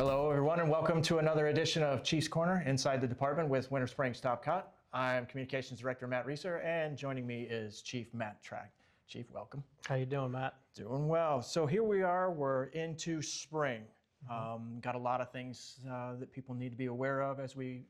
Hello, everyone, and welcome to another edition of Chief's Corner inside the department with Winter Springs Top Cot. I'm Communications Director Matt Reeser, and joining me is Chief Matt Track. Chief, welcome. How you doing, Matt? Doing well. So here we are. We're into spring. Got a lot of things that people need to be aware of as we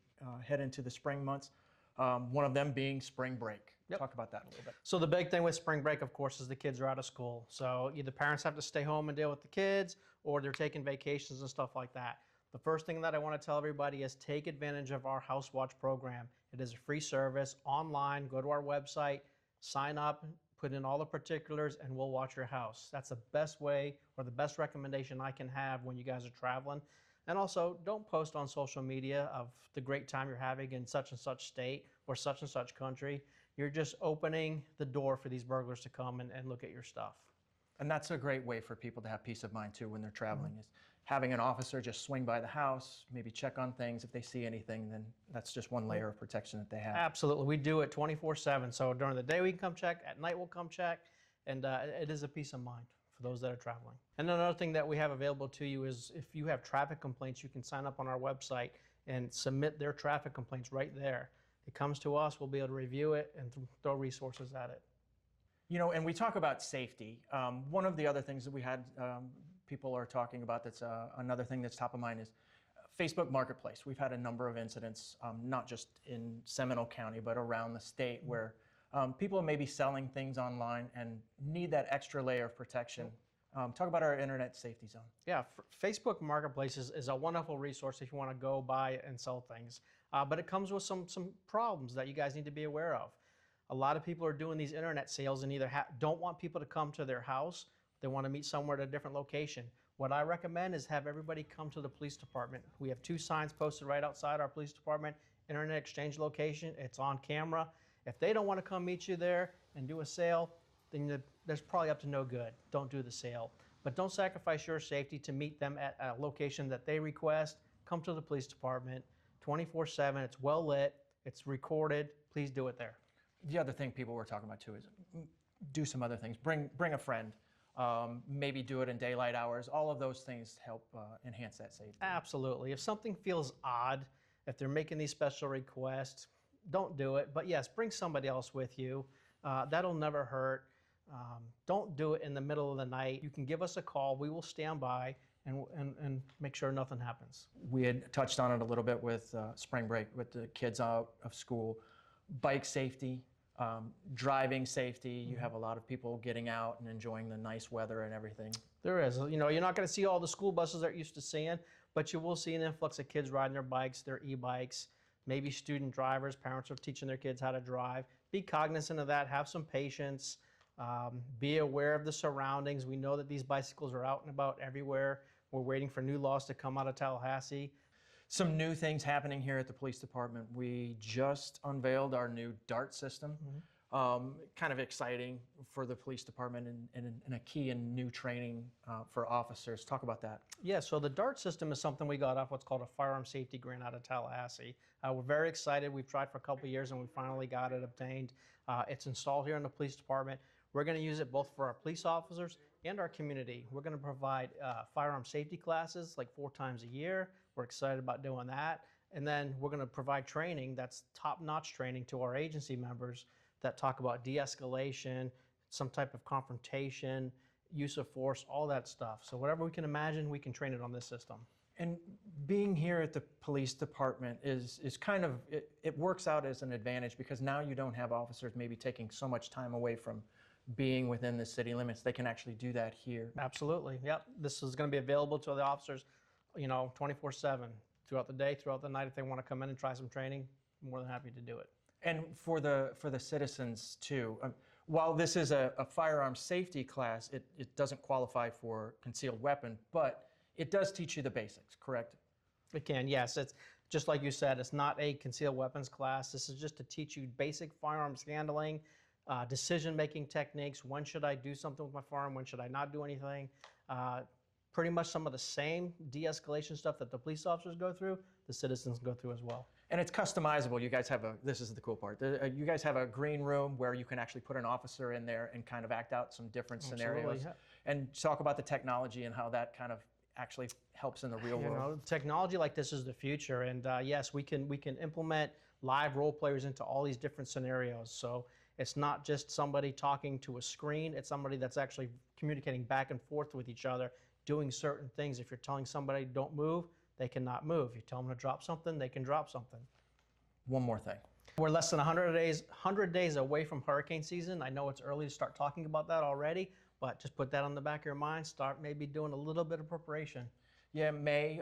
head into the spring months. One of them being spring break. Yep. Talk about that a little bit. So the big thing with spring break, of course, is the kids are out of school. So either parents have to stay home and deal with the kids, or they're taking vacations and stuff like that. The first thing that I want to tell everybody is take advantage of our House Watch program. It is a free service online. Go to our website, sign up, put in all the particulars, and we'll watch your house. That's the best way or the best recommendation I can have when you guys are traveling. And also, don't post on social media of the great time you're having in such and such state or such and such country. You're just opening the door for these burglars to come and look at your stuff. And that's a great way for people to have peace of mind too when they're traveling, is having an officer just swing by the house, maybe check on things. If they see anything, then that's just one layer of protection that they have. Absolutely. We do it 24/7. So during the day we can come check, at night we'll come check, and it is a peace of mind for those that are traveling. And another thing that we have available to you is if you have traffic complaints, you can sign up on our website and submit their traffic complaints right there. It comes to us, we'll be able to review it and throw resources at it. You know, and we talk about safety. One of the other things that we had people are talking about that's another thing that's top of mind is Facebook Marketplace. We've had a number of incidents, not just in Seminole County, but around the state where people may be selling things online and need that extra layer of protection. Talk about our Internet Safety Zone. Yeah, Facebook Marketplace is a wonderful resource if you want to go buy and sell things. But it comes with some problems that you guys need to be aware of. A lot of people are doing these internet sales and either don't want people to come to their house, they want to meet somewhere at a different location. What I recommend is have everybody come to the police department. We have 2 signs posted right outside our police department, internet exchange location, it's on camera. If they don't want to come meet you there and do a sale, then there's probably up to no good. Don't do the sale. But don't sacrifice your safety to meet them at a location that they request. Come to the police department 24/7. It's well lit. It's recorded. Please do it there. The other thing people were talking about too is do some other things. Bring a friend. Maybe do it in daylight hours. All of those things help enhance that safety. Absolutely. If something feels odd, if they're making these special requests, don't do it. But yes, bring somebody else with you. That'll never hurt. Don't do it in the middle of the night. You can give us a call. We will stand by and make sure nothing happens. We had touched on it a little bit with spring break, with the kids out of school. Bike safety, driving safety. You have a lot of people getting out and enjoying the nice weather and everything. There is. You know, you're not going to see all the school buses that you're used to seeing, but you will see an influx of kids riding their bikes, their e-bikes, maybe student drivers. Parents are teaching their kids how to drive. Be cognizant of that. Have some patience. Be aware of the surroundings. We know that these bicycles are out and about everywhere. We're waiting for new laws to come out of Tallahassee. Some new things happening here at the police department. We just unveiled our new DART system. Kind of exciting for the police department and a key and new training for officers. Talk about that. Yeah, so the DART system is something we got off what's called a firearm safety grant out of Tallahassee. We're very excited. We've tried for a couple of years and we finally got it obtained. It's installed here in the police department. We're going to use it both for our police officers and our community. We're going to provide firearm safety classes like 4 times a year. We're excited about doing that. And then we're going to provide training that's top-notch training to our agency members that talk about de-escalation, some type of confrontation, use of force, all that stuff. So whatever we can imagine, we can train it on this system. And being here at the police department is kind of, it works out as an advantage because now you don't have officers maybe taking so much time away from being within the city limits. They can actually do that here. Absolutely. Yep. This is going to be available to the officers, 24/7 throughout the day, throughout the night. If they want to come in and try some training, I'm more than happy to do it. And for the citizens too, while this is a firearm safety class, it doesn't qualify for concealed weapon, but it does teach you the basics, correct? It can, yes. It's just like you said, it's not a concealed weapons class. This is just to teach you basic firearms handling, decision-making techniques. When should I do something with my firearm? When should I not do anything? Pretty much some of the same de-escalation stuff that the police officers go through, the citizens go through as well. And it's customizable. You guys have this is the cool part. You guys have a green room where you can actually put an officer in there and kind of act out some different scenarios. Yeah. And talk about the technology and how that kind of actually helps in the real You world. know, technology like this is the future, and yes, we can implement live role players into all these different scenarios. So it's not just somebody talking to a screen; it's somebody that's actually communicating back and forth with each other, doing certain things. If you're telling somebody don't move, they cannot move. You tell them to drop something, they can drop something. One more thing. We're less than 100 days away from hurricane season. I know it's early to start talking about that already, but just put that on the back of your mind. Start maybe doing a little bit of preparation. Yeah, May,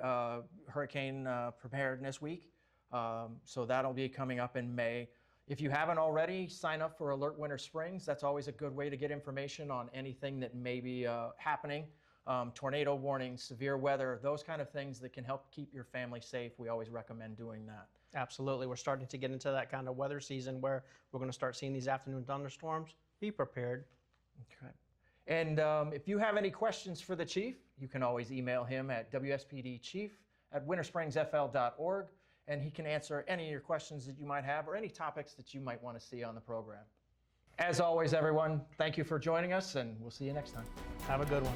Hurricane Preparedness Week. So that'll be coming up in May. If you haven't already, sign up for Alert Winter Springs. That's always a good way to get information on anything that may be happening. Tornado warnings, severe weather, those kind of things that can help keep your family safe. We always recommend doing that. Absolutely. We're starting to get into that kind of weather season where we're going to start seeing these afternoon thunderstorms. Be prepared. Okay. And if you have any questions for the chief, you can always email him at wspdchief@winterspringsfl.org, and he can answer any of your questions that you might have or any topics that you might want to see on the program. As always, everyone, thank you for joining us, and we'll see you next time. Have a good one.